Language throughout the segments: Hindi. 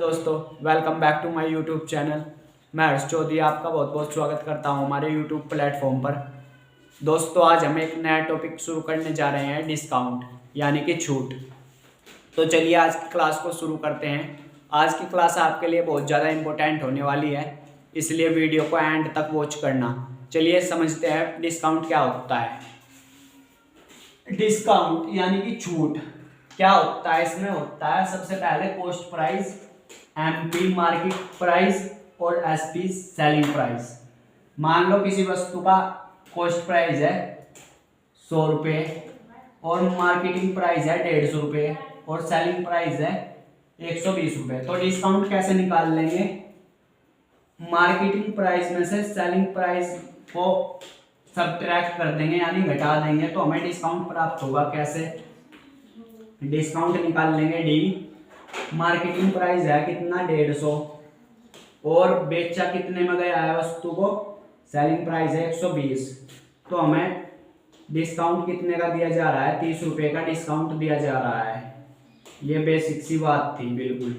दोस्तों, welcome back to my YouTube channel. मैं हर्ष चौधरी आपका बहुत बहुत स्वागत करता हूं हमारे यूट्यूब प्लेटफॉर्म पर। दोस्तों, आज हम एक नया टॉपिक शुरू करने जा रहे हैं, डिस्काउंट यानी कि छूट। तो चलिए आज की क्लास को शुरू करते हैं। आज की क्लास आपके लिए बहुत ज़्यादा इम्पोर्टेंट होने वाली है, इसलिए वीडियो को एंड तक वॉच करना। चलिए समझते हैं डिस्काउंट क्या होता है। डिस्काउंट यानी कि छूट क्या होता है। इसमें होता है सबसे पहले cost price, MP market price और एसपी सेलिंग प्राइस। मान लो किसी वस्तु का कॉस्ट प्राइस है 100 रुपये और मार्केटिंग प्राइस है 150 रुपये और सेलिंग प्राइस है 120 रुपये। तो डिस्काउंट कैसे निकाल लेंगे? मार्केटिंग प्राइस में से सेलिंग प्राइस को सब्ट्रैक्ट कर देंगे यानी घटा देंगे, तो हमें डिस्काउंट प्राप्त होगा। कैसे? डिस्काउंट निकाल लेंगे डी। मार्केटिंग प्राइस है कितना 150 और बेचा कितने में गया है वस्तु को, सेलिंग प्राइस है 120। तो हमें डिस्काउंट कितने का दिया जा रहा है? 30 रुपये का डिस्काउंट दिया जा रहा है। ये बेसिक सी बात थी बिल्कुल।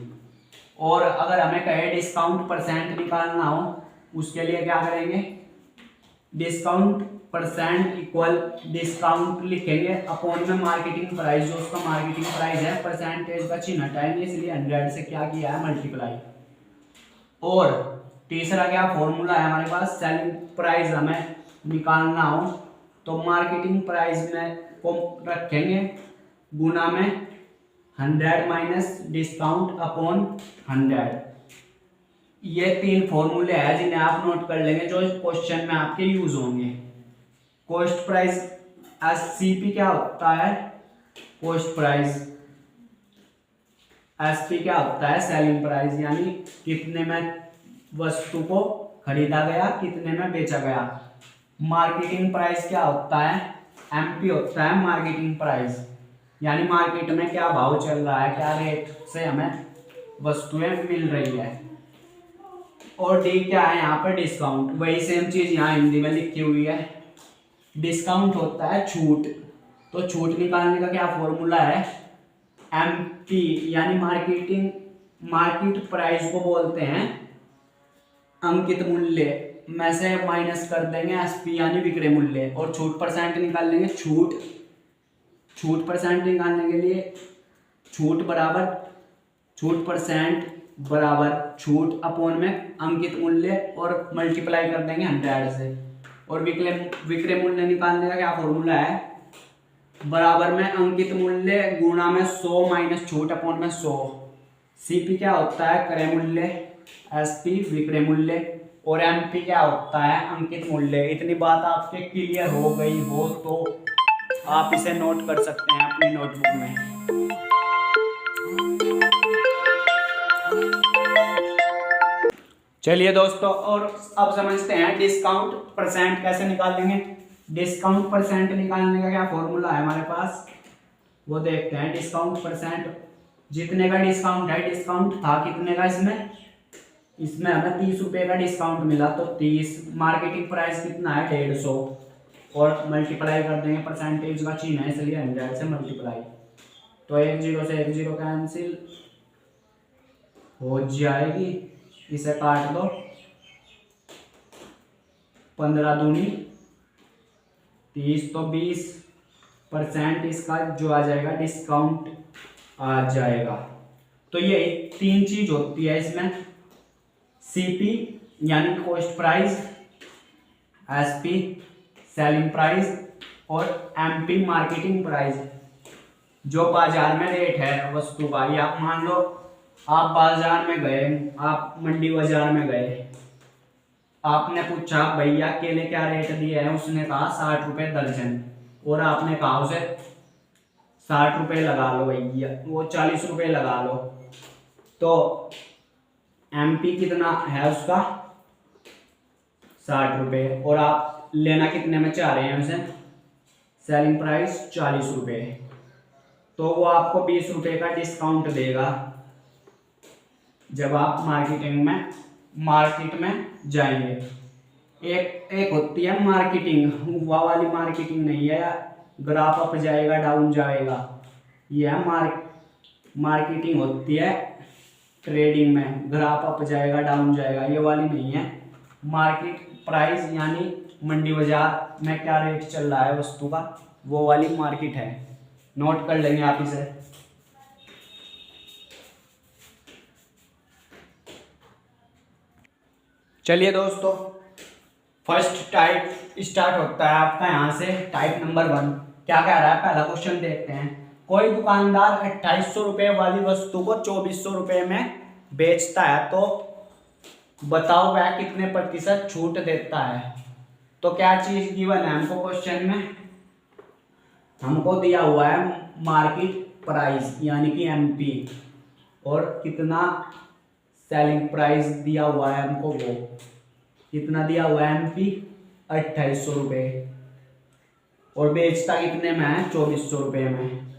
और अगर हमें कहे डिस्काउंट परसेंट निकालना हो, उसके लिए क्या करेंगे? डिस्काउंट परसेंट इक्वल डिस्काउंट लिखेंगे अपॉन में मार्केटिंग प्राइस, जो उसका मार्केटिंग प्राइस है, परसेंटेज का चिन्ह हटाएंगे, इसलिए 100 से क्या किया है? मल्टीप्लाई। और तीसरा क्या फॉर्मूला है हमारे पास? सेलिंग प्राइस हमें निकालना हो तो मार्केटिंग प्राइस में को रखेंगे गुना में 100 माइनस डिस्काउंट अपॉन 100। ये 3 फॉर्मूले हैं जिन्हें आप नोट कर लेंगे, जो इस क्वेश्चन में आपके यूज होंगे। कॉस्ट प्राइस एससीपी क्या होता है? Cost price. एसपी क्या होता है? सेलिंग प्राइस, यानी कितने में वस्तु को खरीदा गया, कितने में बेचा गया। मार्केटिंग प्राइस क्या होता है? एमपी होता है मार्केटिंग प्राइस, यानी मार्केट में क्या भाव चल रहा है, क्या रेट से हमें वस्तुएं मिल रही है। और डी क्या है यहाँ पर? डिस्काउंट। वही सेम चीज यहाँ हिंदी में लिखी हुई है। डिस्काउंट होता है छूट। तो छूट निकालने का क्या फॉर्मूला है? एमपी यानी मार्केट प्राइस को बोलते हैं अंकित मूल्य में से माइनस कर देंगे एसपी यानी विक्रय मूल्य, और छूट परसेंट निकाल लेंगे। छूट परसेंट निकालने के लिए छूट परसेंट बराबर छूट अपॉन में अंकित मूल्य और मल्टीप्लाई कर देंगे 100 से। और विक्रय मूल्य निकालने का क्या फॉर्मूला है? बराबर में अंकित मूल्य गुणा में 100 माइनस छूट अपॉन में 100। सीपी क्या होता है? क्रय मूल्य, एसपी विक्रय मूल्य, और एमपी क्या होता है? अंकित मूल्य। इतनी बात आपके क्लियर हो गई हो तो आप इसे नोट कर सकते हैं अपनी नोटबुक में। चलिए दोस्तों, और अब समझते हैं डिस्काउंट परसेंट कैसे निकालेंगे। डिस्काउंट परसेंट निकालने का क्या फॉर्मूला है हमारे पास, वो देखते हैं। डिस्काउंट परसेंट, जितने का डिस्काउंट है, डिस्काउंट था कितने का इसमें हमें 30 रुपये का डिस्काउंट मिला, तो 30। मार्केटिंग प्राइस कितना है? 150 और मल्टीप्लाई कर देंगे, परसेंटेज का चिन्ह है इसलिए 100 से मल्टीप्लाई। तो 1 0 से 1 0 कैंसिल हो जाएगी, इसे काट दो। 15 दूनी 30, तो 20% इसका जो आ जाएगा डिस्काउंट आ जाएगा। तो ये 3 चीज होती है इसमें, सीपी यानी cost price, SP selling price और एमपी मार्केटिंग प्राइस, जो बाजार में रेट है वस्तु का। या मान लो आप बाजार में गए, आप मंडी बाजार में गए, आपने पूछा भैया केले क्या रेट दिए है, उसने कहा 60 रुपये दर्जन, और आपने कहा उसे 60 रुपये लगा लो भैया, वो 40 रुपये लगा लो। तो एमपी कितना है उसका? 60 रुपये, और आप लेना कितने में चाह रहे हैं उसे? सेलिंग प्राइस 40 रुपये, तो वो आपको 20 रुपये का डिस्काउंट देगा जब आप मार्केट में जाएंगे। एक होती है मार्केटिंग, वो वाली मार्केटिंग नहीं है, ग्राफ अप जाएगा डाउन जाएगा। यह मार्केटिंग होती है ट्रेडिंग में ग्राफ अप जाएगा डाउन जाएगा, ये वाली नहीं है। मार्केट प्राइस यानी मंडी बाजार में क्या रेट चल रहा है वस्तु का, वो वाली मार्केट है। नोट कर लेंगे आप इसे। चलिए दोस्तों, फर्स्ट टाइप स्टार्ट होता है आपका यहाँ से। टाइप नंबर 1 क्या कह रहा है, पहला क्वेश्चन देखते हैं। कोई दुकानदार 2800 रुपये वाली वस्तु को 2400 रुपये में बेचता है, तो बताओ वह कितने प्रतिशत छूट देता है। तो क्या चीज गिवन है हमको क्वेश्चन में, हमको दिया हुआ है मार्केट प्राइस यानी कि एमपी, और कितना सेलिंग प्राइस दिया हुआ है हमको, वो कितना दिया हुआ है एमपी 2800 रुपये, और बेचता कितने में है 2400 रुपये में।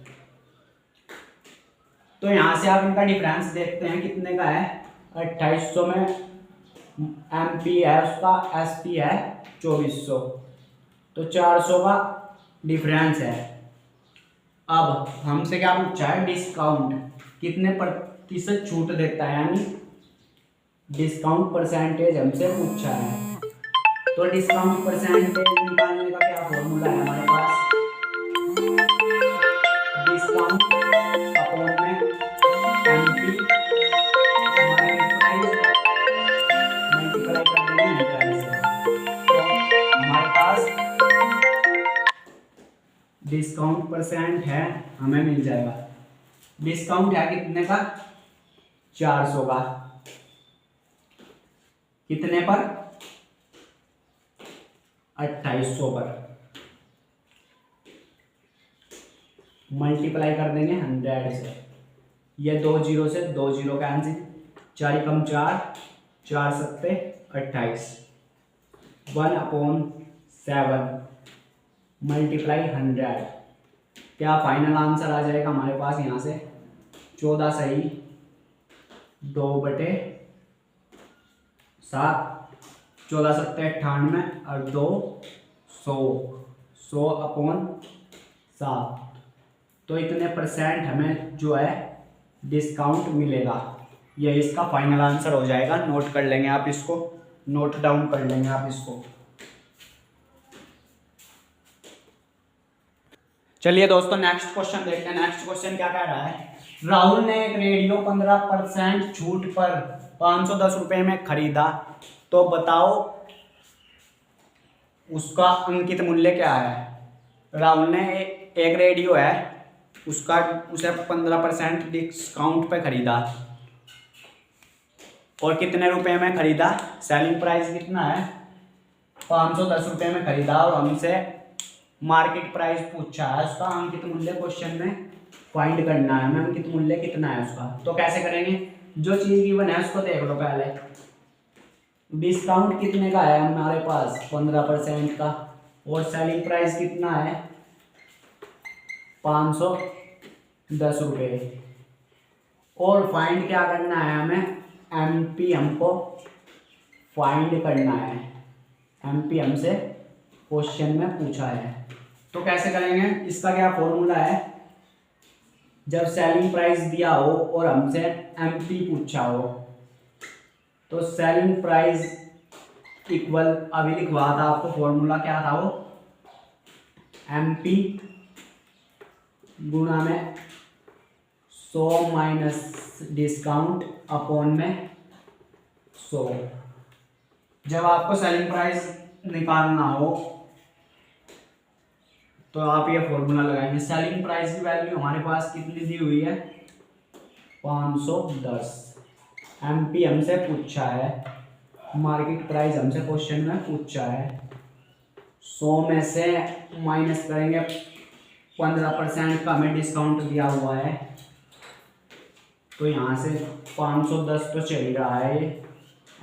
तो यहाँ से आप इनका डिफरेंस देखते हैं कितने का है। 2800 में एमपी है उसका, एसपी है 2400, तो 400 का डिफरेंस है। अब हमसे क्या पूछा है, डिस्काउंट कितने प्रतिशत छूट देता है, यानी डिस्काउंट परसेंटेज हमसे पूछा है। तो डिस्काउंट परसेंटेज निकालने का क्या फॉर्मूला है हमारे पास, डिस्काउंट अपॉन में एमपी मार्केट प्राइस मल्टीप्लाई कर देंगे डिफरेंस से। तो हमारे पास डिस्काउंट परसेंट है, हमें मिल जाएगा। डिस्काउंट है कितने का, 400 का, कितने पर 2800 पर, मल्टीप्लाई कर देंगे 100 से। ये 2 जीरो से 2 जीरो कैंसिल, 4 कम 4, 4 सत्ते 28, 1/7 मल्टीप्लाई 100। क्या फाइनल आंसर आ जाएगा हमारे पास यहाँ से 14 सही 2/7, 14 सत्ते 98 और 2 100, 100/7। तो इतने परसेंट हमें जो है डिस्काउंट मिलेगा। ये इसका फाइनल आंसर हो जाएगा। नोट कर लेंगे आप इसको, नोट डाउन कर लेंगे आप इसको। चलिए दोस्तों, नेक्स्ट क्वेश्चन देखते हैं। नेक्स्ट क्वेश्चन क्या कह रहा है, राहुल ने एक रेडियो 15% छूट पर 510 रुपये में खरीदा, तो बताओ उसका अंकित मूल्य क्या है। राहुल ने एक रेडियो है, उसे 15% डिस्काउंट पे खरीदा, और कितने रुपए में खरीदा, सेलिंग प्राइस कितना है 510 रुपये में खरीदा, और हमसे मार्केट प्राइस पूछा है। उसका अंकित मूल्य क्वेश्चन में फाइंड करना है हमें, अंकित मूल्य कितना है उसका। तो कैसे करेंगे, जो चीज गिवन है उसको देख लो पहले। डिस्काउंट कितने का है हमारे पास 15% का, और सेलिंग प्राइस कितना है 510 रुपये, और फाइंड क्या करना है हमें, एमपी हमको फाइंड करना है। एमपी हमसे क्वेश्चन में पूछा है, तो कैसे करेंगे, इसका क्या फॉर्मूला है, जब सेलिंग प्राइस दिया हो और हमसे एमपी पूछा हो, तो सेलिंग प्राइस इक्वल, अभी लिखवा था आपको फॉर्मूला क्या था वो, एमपी गुणा में 100 माइनस डिस्काउंट अपॉन में 100। जब आपको सेलिंग प्राइस निकालना हो तो आप ये फॉर्मूला लगाएंगे। सेलिंग प्राइस की वैल्यू हमारे पास कितनी दी हुई है 510, एमपी हमसे पूछा है, मार्केट प्राइस हमसे क्वेश्चन में पूछा है। 100 में से माइनस करेंगे 15% का हमें डिस्काउंट दिया हुआ है, तो यहाँ से 510 तो चल ही रहा है, ये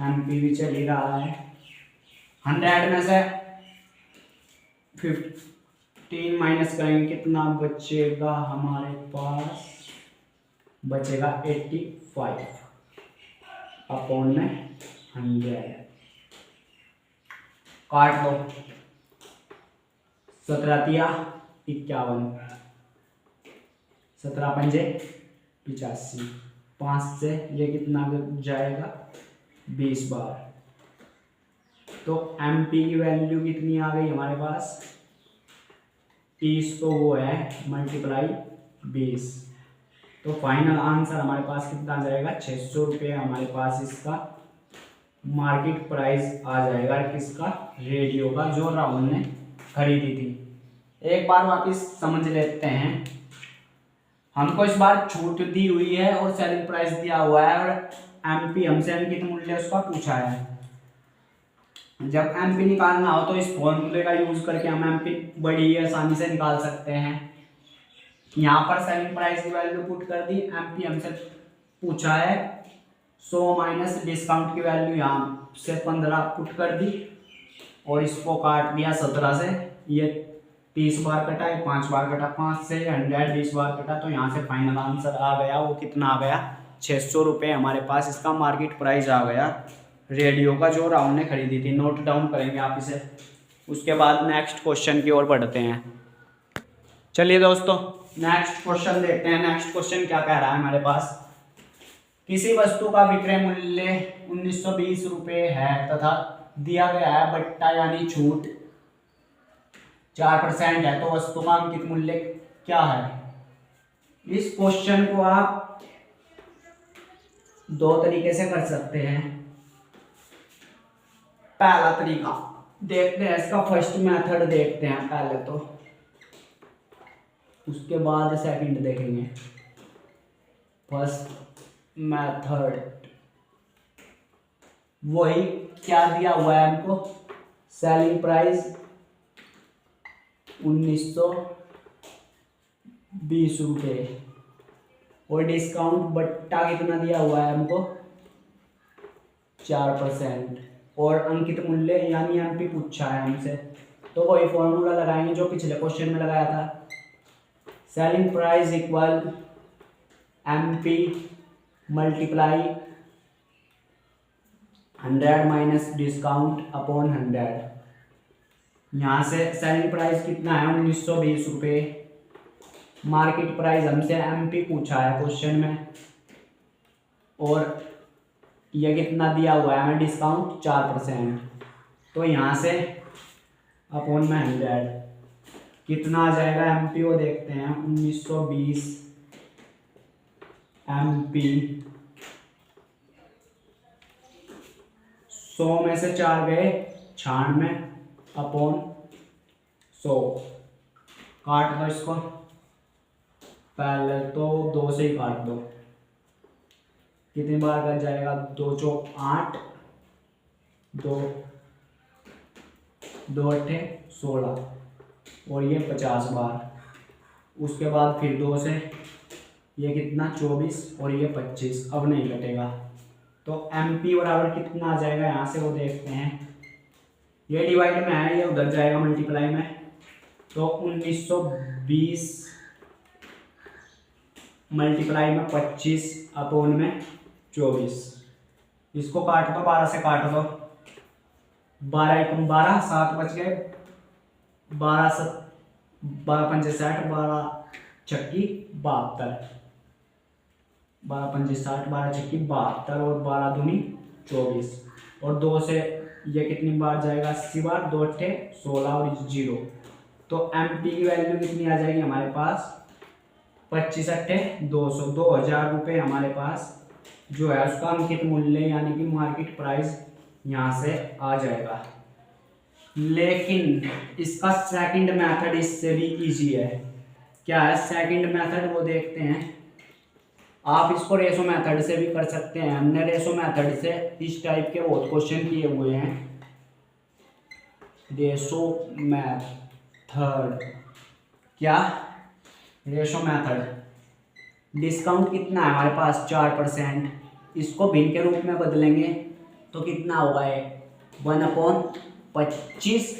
एमपी भी चल ही रहा है। 100 में से 15 माइनस करेंगे, कितना बचेगा हमारे पास, बचेगा 85 अपॉन में 100। काट दो, 17 तिया 51, 17 पंजे 85, 5 से ये कितना जाएगा 20 बार। तो MP की वैल्यू कितनी आ गई हमारे पास 30, तो वो है मल्टीप्लाई 20। तो फाइनल आंसर हमारे पास कितना आ जाएगा 600 रुपये हमारे पास इसका मार्केट प्राइस आ जाएगा किसका रेडियो का, जो राहुल ने खरीदी थी। एक बार वापस समझ लेते हैं। हमको इस बार छूट दी हुई है और सेलिंग प्राइस दिया हुआ है और MP हमसे अंकित मूल्य उसका पूछा है। जब MP निकालना हो तो इस फॉर्मूले का यूज करके हम MP बड़ी आसानी से निकाल सकते हैं। यहाँ पर सेलिंग प्राइस की वैल्यू पुट कर दी, MP हमसे पूछा है 100 माइनस डिस्काउंट की वैल्यू यहाँ से 15 पुट कर दी और इसको काट दिया 17 से। ये 30 बार कटा, ये 5 बार कटा, 5 से 120 बार कटा। तो यहाँ से फाइनल आंसर आ गया, वो कितना आ गया 600 रुपये हमारे पास इसका मार्केट प्राइस आ गया रेडियो का, जो राहुल ने खरीदी थी। नोट डाउन करेंगे आप इसे। उसके बाद नेक्स्ट क्वेश्चन की ओर बढ़ते हैं। चलिए दोस्तों नेक्स्ट क्वेश्चन देखते हैं। नेक्स्ट क्वेश्चन क्या कह रहा है हमारे पास, किसी वस्तु का विक्रय मूल्य 1920 रुपये है तथा दिया गया है बट्टा यानी छूट 4% है, तो वस्तु का अंकित मूल्य क्या है। इस क्वेश्चन को आप दो तरीके से कर सकते हैं। पहला तरीका देखते हैं, इसका फर्स्ट मेथड देखते हैं पहले, तो उसके बाद सेकंड देखेंगे। फर्स्ट मेथड वही क्या दिया हुआ है हमको, सेलिंग प्राइस 1920 रुपये और डिस्काउंट बट्टा कितना दिया हुआ है हमको 4% और अंकित मूल्य यानी MP पूछा है हमसे। तो वही फॉर्मूला लगाएंगे जो पिछले क्वेश्चन में लगाया था। Selling price equal MP multiply 100 minus discount upon 100। यहाँ से सेलिंग प्राइस कितना है 1920 रुपये, मार्केट प्राइस हमसे MP पूछा है क्वेश्चन में और यह कितना दिया हुआ है हमें डिस्काउंट 4%। तो यहाँ से अपॉन में 100 कितना आ जाएगा MP वो देखते हैं। 1920 MP 100 में से 4 गए 96 अपॉन 100। काट दो इसको, पहले तो 2 से ही काट दो, कितनी बार कट जाएगा 2 चौक 8, 2 8 16 और ये 50 बार। उसके बाद फिर 2 से ये कितना 24 और ये 25, अब नहीं कटेगा। तो MP बराबर कितना आ जाएगा यहाँ से वो देखते हैं। ये डिवाइड में है, ये उधर जाएगा मल्टीप्लाई में। तो 1920 मल्टीप्लाई में 25 अपॉन में 24। इसको काट दो, 12 से काट दो, 12 एकम 12, 7 बच गए, 12 पंचे 60, 12 छक्की 72, 12 पंचे 60, 12 छक्की 72 और 12 दूनी 24 और 2 से ये कितनी बार जाएगा 80 बार, 2 अट्ठे 16 और 0। तो MP की वैल्यू कितनी आ जाएगी हमारे पास 25 अट्ठे 200, 2000 रुपये हमारे पास जो है उसका अंकित मूल्य यानी कि मार्केट प्राइस यहाँ से आ जाएगा। लेकिन इसका सेकंड मेथड इससे भी इजी है। क्या है सेकंड मेथड वो देखते हैं। आप इसको रेशो मेथड से भी कर सकते हैं। हमने रेशो मेथड से इस टाइप के बहुत क्वेश्चन किए हुए हैं। रेशो मेथड, क्या रेशो मेथड, डिस्काउंट कितना है हमारे पास 4%, इसको भिन्न के रूप में बदलेंगे तो कितना होगा ये 1/25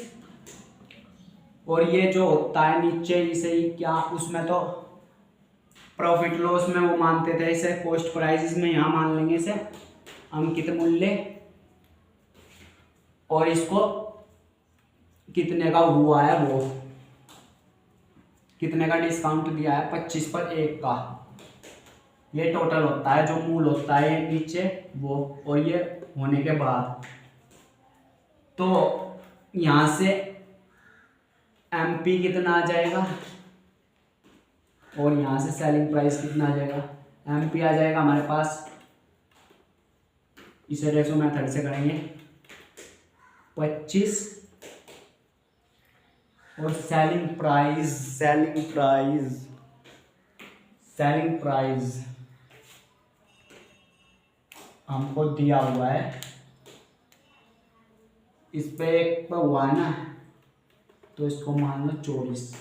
और ये जो होता है नीचे इसे ही क्या उसमें तो प्रॉफिट लॉस में वो मानते थे इसे कॉस्ट प्राइस में, यहाँ मान लेंगे इसे अंकित मूल्य और इसको कितने का हुआ है वो कितने का डिस्काउंट दिया है 25 पर 1 का। ये टोटल होता है जो मूल होता है ये नीचे वो, और ये होने के बाद तो यहाँ से एमपी कितना आ जाएगा और यहाँ से सेलिंग प्राइस कितना आ जाएगा। एमपी आ जाएगा हमारे पास, इसे रेशो मेथड से करेंगे 25 और सेलिंग प्राइस हमको दिया हुआ है, इस पे एक पर हुआ है ना, तो इसको मान लो 24।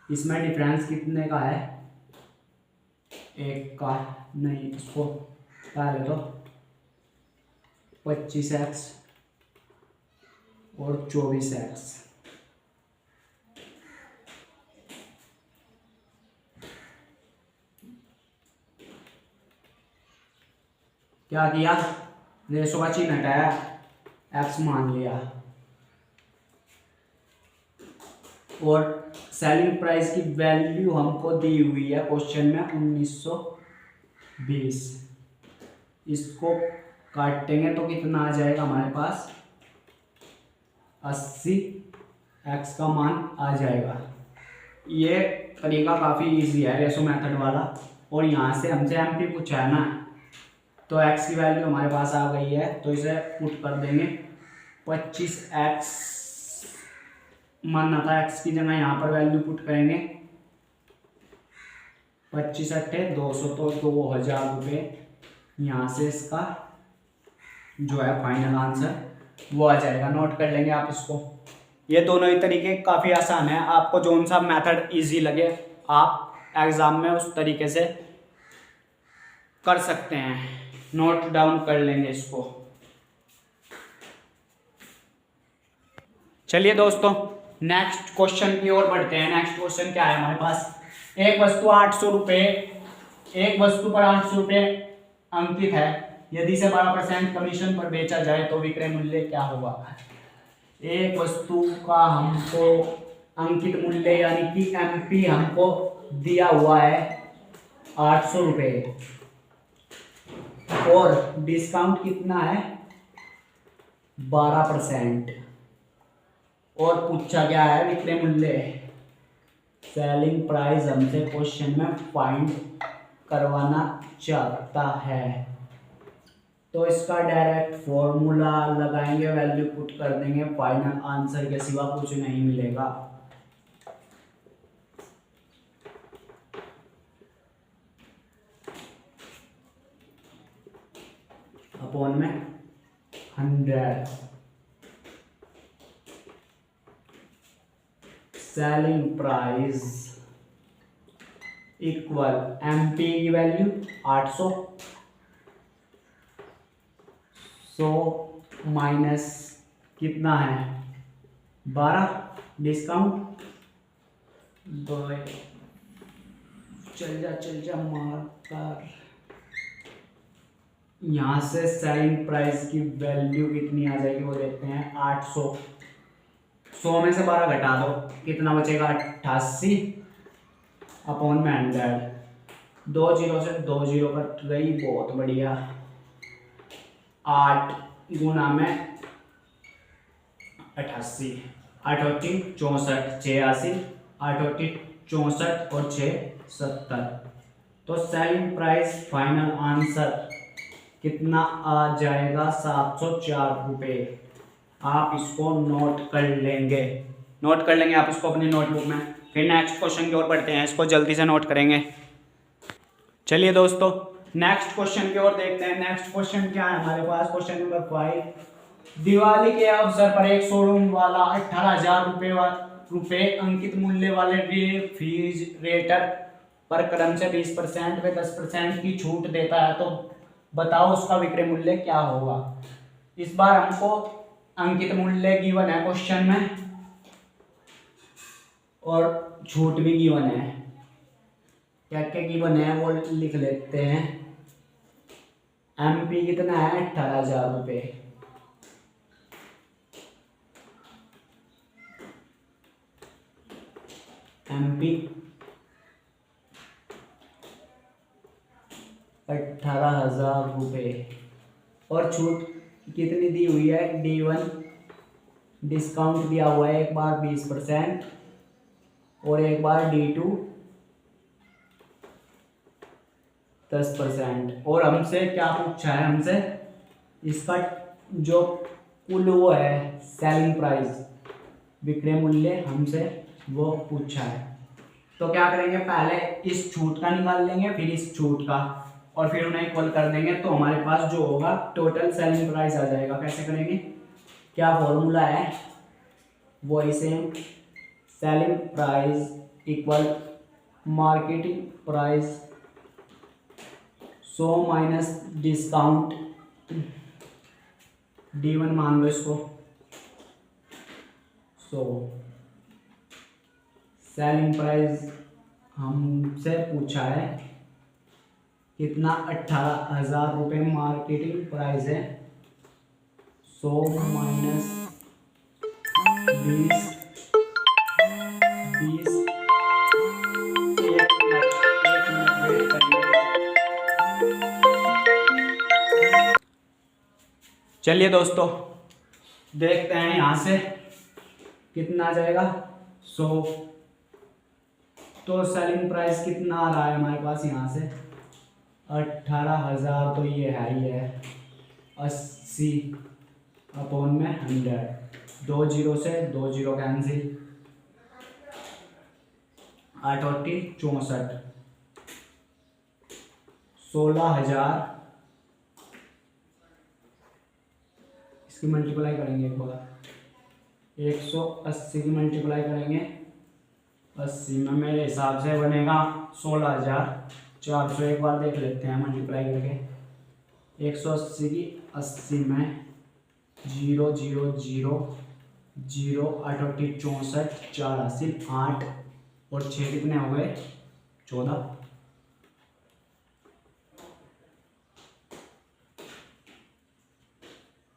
इसमें डिफरेंस कितने का है, एक का नहीं, इसको पहले तो 25x और 24x। क्या किया, रेशो का चिन्ह हटाया, x मान लिया, और सेलिंग प्राइस की वैल्यू हमको दी हुई है क्वेश्चन में 1920। इसको काटेंगे तो कितना आ जाएगा हमारे पास, 80x का मान आ जाएगा। ये तरीका काफ़ी इजी है रेशो मेथड वाला, और यहाँ से हमसे एमपी पूछा है ना, तो x की वैल्यू हमारे पास आ गई है, तो इसे पुट कर देंगे 25x मानना था, x की जगह यहाँ पर वैल्यू पुट करेंगे 25 अट्ठे 200, तो 2000 रुपये। यहाँ से इसका जो है फाइनल आंसर वो आ जाएगा, नोट कर लेंगे आप इसको। ये दोनों ही तरीके काफ़ी आसान है, आपको जोन सा मेथड इजी लगे आप एग्ज़ाम में उस तरीके से कर सकते हैं, नोट डाउन कर लेंगे इसको। चलिए दोस्तों नेक्स्ट क्वेश्चन की ओर बढ़ते हैं। नेक्स्ट क्वेश्चन क्या है हमारे पास, एक वस्तु 800 रुपये, एक वस्तु पर 800 रुपये अंकित है, यदि इसे 12% कमीशन पर बेचा जाए तो विक्रय मूल्य क्या होगा। एक वस्तु का हमको अंकित मूल्य यानी कि एमपी हमको दिया हुआ है 800 रुपये, और डिस्काउंट कितना है 12%, और पूछा क्या है विक्रय मूल्य, सेलिंग प्राइस हमसे क्वेश्चन में फाइंड करवाना चाहता है। तो इसका डायरेक्ट फॉर्मूला लगाएंगे, वैल्यू पुट कर देंगे, फाइनल आंसर के सिवा कुछ नहीं मिलेगा। अपॉन में 100, सेलिंग प्राइस इक्वल एमपी की वैल्यू 800, 100 माइनस कितना है 12, डिस्काउंट चल जा मार कर, यहाँ से सेलिंग प्राइस की वैल्यू कितनी आ जाएगी वो देखते हैं, 800, 100 में से 12 घटा दो, कितना बचेगा 88 अपॉन में 100, 2 जीरो से 2 जीरो कट गई, बहुत बढ़िया। 8 गुना में 88, 8 64, 86, 8 64 और 6 70, तो सेलिंग प्राइस फाइनल आंसर कितना आ जाएगा 704 रुपये। आप इसको नोट कर लेंगे, आप इसको अपनी नोटबुक में। फिर नेक्स्ट क्वेश्चन की ओर बढ़ते हैं, इसको जल्दी से नोट करेंगे। चलिए दोस्तों नेक्स्ट क्वेश्चन की ओर देखते हैं। नेक्स्ट क्वेश्चन क्या है हमारे पास, क्वेश्चन नंबर 5, दिवाली के अवसर पर एक शोरूम वाला 18,000 रुपये अंकित मूल्य वाले रेफ्रिजरेटर पर क्रम से 20% व 10% की छूट देता है, तो बताओ उसका विक्रय मूल्य क्या होगा। इस बार हमको अंकित मूल्य गिवन है क्वेश्चन में, और छूट भी गिवन है, क्या क्या गिवन है वो लिख लेते हैं। एमपी कितना है 18,000 रुपये, एमपी 18,000 रुपये। और छूट कितनी दी हुई है? D1 डिस्काउंट दिया हुआ है एक बार 20% और एक बार D2 10%। और हमसे क्या पूछा है? हमसे इसका जो कुल वो है सेलिंग प्राइस, विक्रय मूल्य, हमसे वो पूछा है। तो क्या करेंगे? पहले इस छूट का निकाल लेंगे, फिर इस छूट का, और फिर उन्हें इक्वल कर देंगे, तो हमारे पास जो होगा टोटल सेलिंग प्राइस आ जाएगा। कैसे करेंगे? क्या फॉर्मूला है? वही same, selling price equal marketing price 100 minus discount, D1 मान लो इसको। सो सेलिंग प्राइस हमसे पूछा है कितना? 18,000 रुपये मार्केटिंग प्राइस है। 100 माइनस 20 एक मिनट वेट करिए। चलिए दोस्तों देखते हैं यहाँ से कितना आ जाएगा। 100, तो सेलिंग प्राइस कितना आ रहा है हमारे पास यहाँ से? 18,000, तो ये है ही है 80 अपॉन में 100। 2 जीरो से 2 जीरो कैंसिल, 8 और 3 64, 16,000। इसकी मल्टीप्लाई करेंगे एक बार, 180 की मल्टीप्लाई करेंगे 80 में, मेरे हिसाब से बनेगा 16,400। एक बार देख लेते हैं मल्टीप्लाई करके। 180 की 80 में 0 0 0 0, 8 और 3 64, 4 हासिल 8 और 6 कितने हो गए? 14।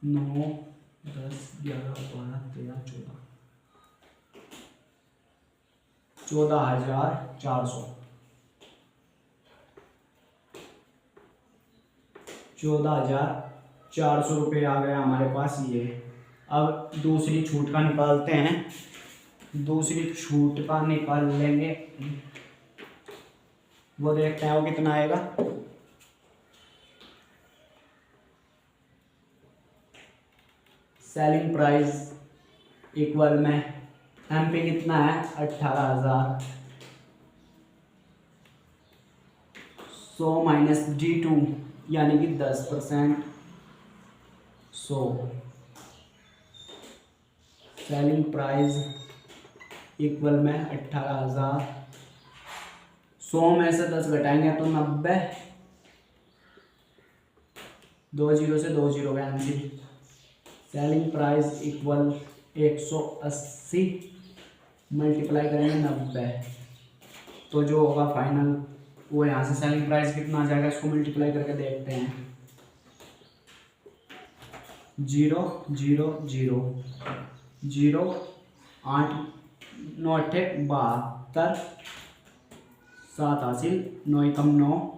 9 10 11 12 13 14, 14,400। 14,400 रुपये आ गया हमारे पास ये। अब दूसरी छूट का निकालते हैं। दूसरी छूट का निकाल लेंगे, वो देखते हैं वो कितना आएगा। सेलिंग प्राइस इक्वल में MP कितना है? 18,000। 100 माइनस D2 यानी कि 10%। 100 सेलिंग प्राइस इक्वल में 18,000। 100 में से 10 घटाएंगे तो 90, 2 जीरो से 2 zero cancel. Selling price equal 180 multiply करेंगे 90, तो जो होगा फाइनल वो यहाँ से सेलिंग प्राइस कितना आ जाएगा, इसको मल्टीप्लाई करके देखते हैं। 0 0 0 0 8 9 8 72, 7 हासिल 9 कम 9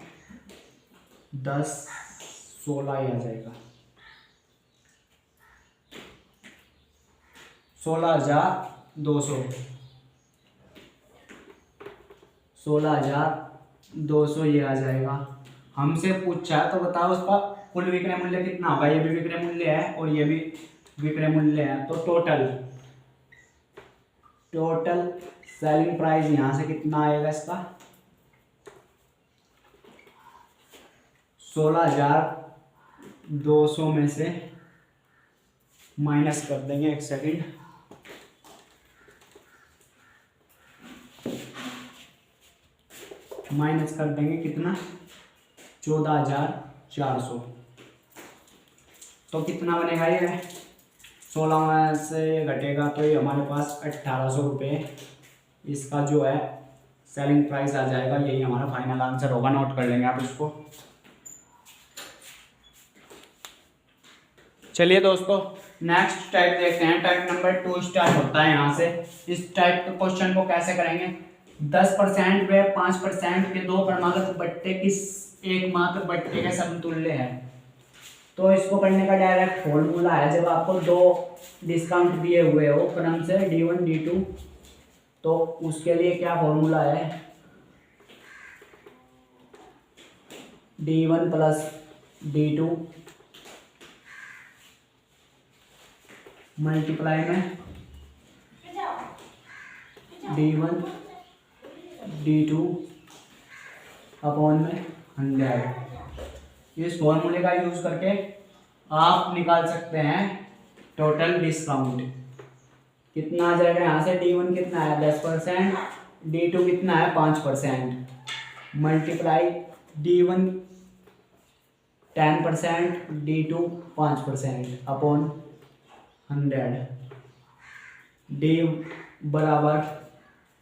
10 16 ही आ जाएगा। 16,200 16,200 ये आ जाएगा। हमसे पूछा है तो बताओ उसका कुल विक्रय मूल्य कितना होगा। ये भी विक्रय मूल्य है और ये भी विक्रय मूल्य है, तो टोटल सेलिंग प्राइस यहाँ से कितना आएगा इसका? 16,200 में से माइनस कर देंगे, एक सेकंड। माइनस कर देंगे कितना? 14,400। तो कितना बनेगा ये? 16 में से घटेगा तो ये हमारे पास 1,800 रुपये इसका जो है सेलिंग प्राइस आ जाएगा। यही हमारा फाइनल आंसर होगा। नोट कर लेंगे आप इसको। चलिए दोस्तों नेक्स्ट टाइप देखते हैं। टाइप नंबर 2 स्टार्ट होता है यहाँ से। इस टाइप के क्वेश्चन को कैसे करेंगे? 10% व 5% के दो क्रमागत बट्टे की एकमात्र बट्टे के समतुल्य है। तो इसको करने का डायरेक्ट फॉर्मूला है, जब आपको दो डिस्काउंट दिए हुए हो क्रम से D1 D2, तो उसके लिए क्या फॉर्मूला है, D1 प्लस D2 मल्टीप्लाई में D1 D2 अपॉन में 100। इस फॉर्मूले का यूज करके आप निकाल सकते हैं टोटल डिस्काउंट। कितना आ जाएगा यहाँ से, D1 कितना है 10%, D2 कितना है 5%, multiply D1 10%, D2 5% upon 100। D बराबर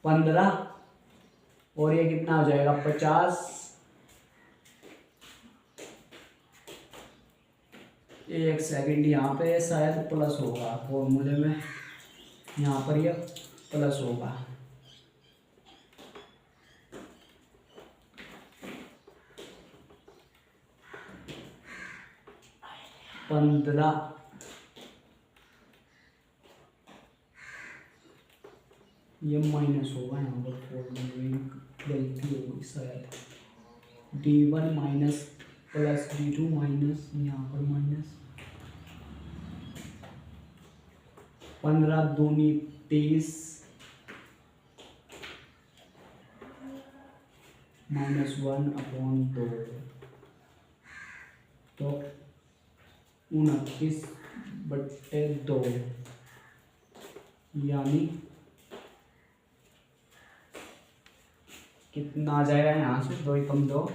15 और ये कितना हो जाएगा 50। एक सेकंड, यहाँ पे शायद प्लस होगा फॉर्मूले में, यहाँ पर ये प्लस होगा। पंद्रह ये माइनस होगा यहाँ पर, फॉर्मूले में गलती होगी शायद। D1 minus plus D2 minus, यहाँ पर माइनस 15 दूनी 30 -1 अपॉन 2, तो 29/2 यानी कितना आ जाएगा यहाँ से, 2 × 2।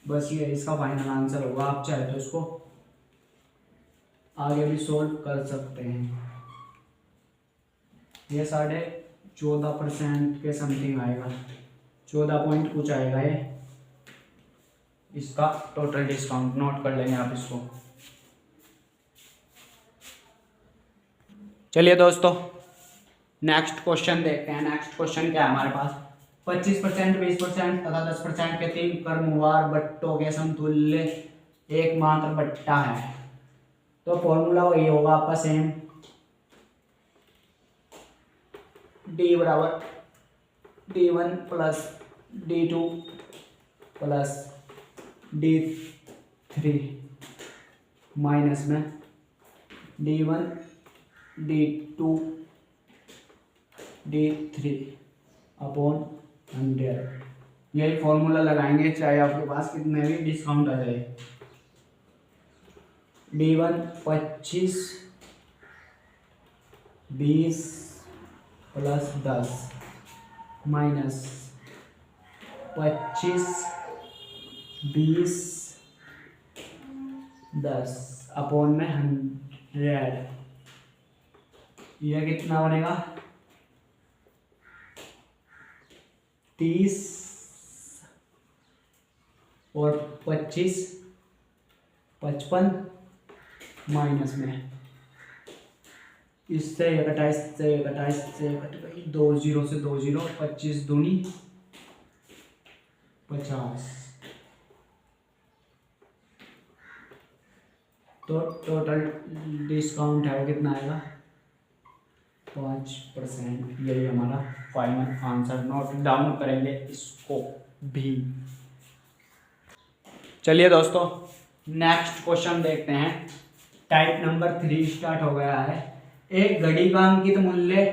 बस ये इसका फाइनल आंसर होगा। आप चाहे तो इसको आगे भी सोल्व कर सकते हैं। ये 14.5% के समथिंग आएगा, 14 पॉइंट कुछ आएगा ये इसका टोटल डिस्काउंट। नोट कर लेंगे आप इसको। चलिए दोस्तों नेक्स्ट क्वेश्चन देखते हैं। नेक्स्ट क्वेश्चन क्या है हमारे पास, 25%, 20% तथा 10% के 3 क्रमवार बट्टों के समतुल्य एकमात्र बट्टा है। तो फॉर्मूला वही होगा आपका सेम, D बराबर D1 plus D2 plus D3 minus में D1 D2 D3 अपॉन 100। यही फॉर्मूला लगाएंगे चाहे आपके पास कितने भी डिस्काउंट आ जाए। D1 25 20 प्लस 10 माइनस 25 20 10 अपॉन में 100। यह कितना बनेगा 30 और 25 55 माइनस में इससे 21 से 21 से कट गई, 2 0 से 2 0, 25 दूनी 50। तो टोटल डिस्काउंट है कितना आएगा 5%। यही हमारा फाइनल आंसर। नोट डाउन करेंगे इसको भी। चलिए दोस्तों नेक्स्ट क्वेश्चन देखते हैं। टाइप नंबर 3 स्टार्ट हो गया है। एक घड़ी का अंकित मूल्य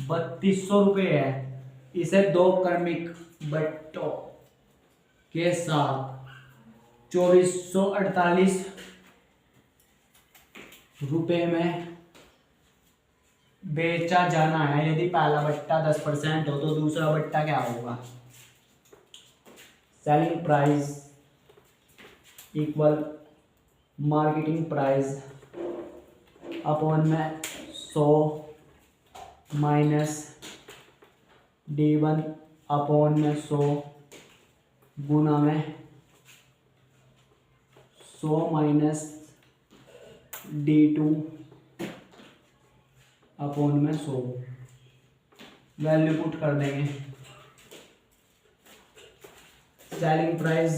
3200 रुपये है। इसे 2 क्रमिक बट्टों के साथ 2448 रुपये में बेचा जाना है। यदि पहला बट्टा 10% हो तो दूसरा बट्टा क्या होगा। Selling price equal marketing price upon में 100 माइनस D1 अपॉन में 100 गुना में 100 माइनस D2 अपॉन में 100। वैल्यू पुट कर देंगे। सेलिंग प्राइस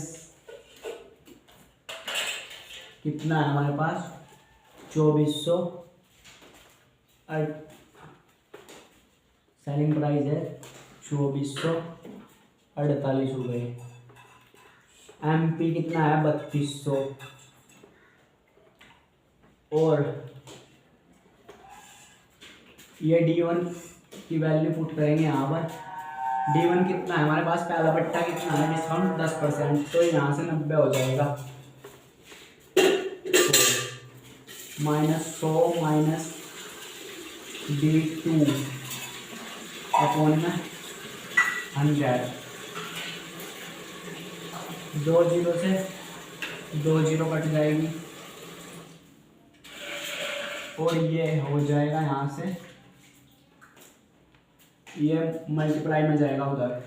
कितना है हमारे पास 2400, सेलिंग प्राइस है 2448 रुपये। MP कितना है 3200, और ये D1 की वैल्यू पुट करेंगे यहाँ पर। D1 कितना है हमारे पास, पहला बट्टा कितना है, डिस्काउंट 10%, तो यहाँ से 90 हो जाएगा। -100 माइनस D2 अपॉन में 100, 2 जीरो से 2 जीरो कट जाएगी, और ये हो जाएगा यहाँ से, ये मल्टीप्लाई में जाएगा उधर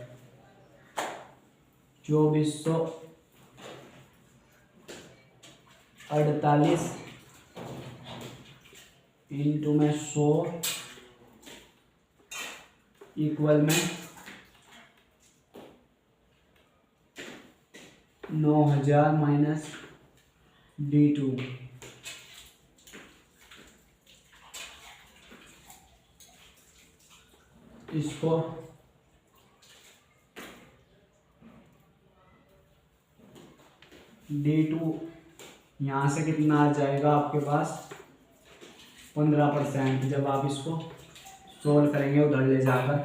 2448 इंटू में 100 इक्वल में 9000 माइनस D2। इसको D2 यहाँ से कितना आ जाएगा आपके पास 15%। जब आप इसको सोल्व करेंगे उधर ले जाकर,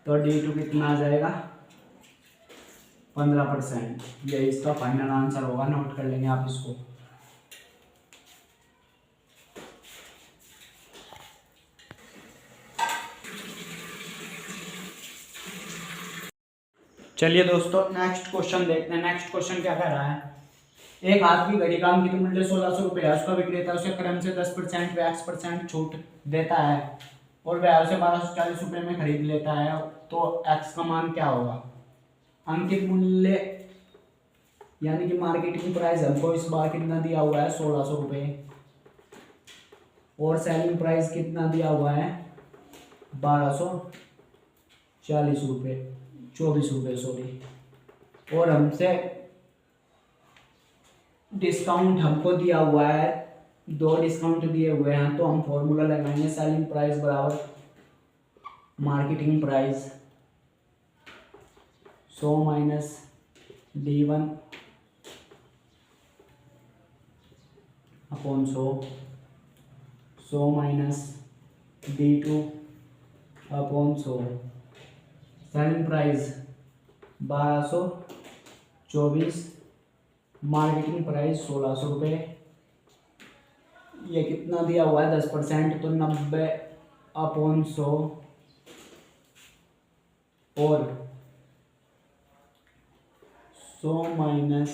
तो D2 कितना आ जाएगा 15%। ये इसका फाइनल आंसर होगा, नोट कर लेंगे आप इसको। चलिए दोस्तों नेक्स्ट क्वेश्चन देखते हैं। नेक्स्ट क्वेश्चन क्या कह रहा है, एक हाथ की घड़ी का अंकित मूल्य 1600 रुपये है, उसका विक्रेता उसे क्रम से 10% व x% छूट देता है और वह उसे 1240 रुपये में खरीद लेता है, तो x का मान क्या होगा। अंकित मूल्य यानी कि मार्केटिंग प्राइस हमको इस बार कितना दिया हुआ है 1600 रुपये, और सेलिंग प्राइस कितना दिया हुआ है 1240 रुपये, 24 रुपये सॉरी, और हमसे डिस्काउंट हमको दिया हुआ है, 2 डिस्काउंट दिए हुए हैं, तो हम फॉर्मूला लगाएंगे सेलिंग प्राइस बराबर marketing price 100 minus D1 upon 100 minus D2 upon 100। Selling price 1224, marketing price 1600 रुपये। ये कितना दिया हुआ है 10%, तो 90 अपॉन 100, और 100 माइनस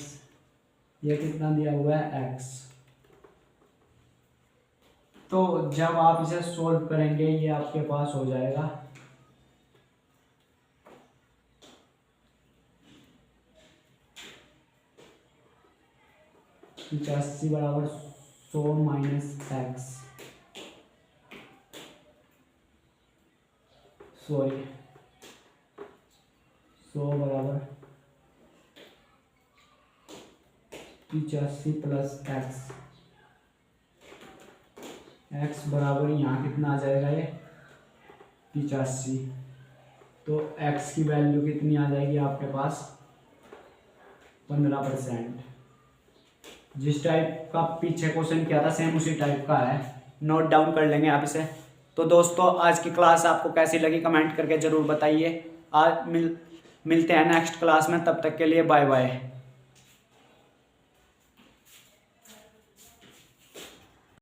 ये कितना दिया हुआ है x। तो जब आप इसे सोल्व करेंगे ये आपके पास हो जाएगा 85 बराबर 100 माइनस x, सॉरी 100 बराबर 85 प्लस x बराबर यहाँ कितना आ जाएगा ये 85, तो x की वैल्यू कितनी आ जाएगी आपके पास 15%। जिस टाइप का पीछे क्वेश्चन किया था सेम उसी टाइप का है, नोट डाउन कर लेंगे आप इसे। तो दोस्तों आज की क्लास आपको कैसी लगी कमेंट करके ज़रूर बताइए। आज मिलते हैं नेक्स्ट क्लास में, तब तक के लिए बाय बाय।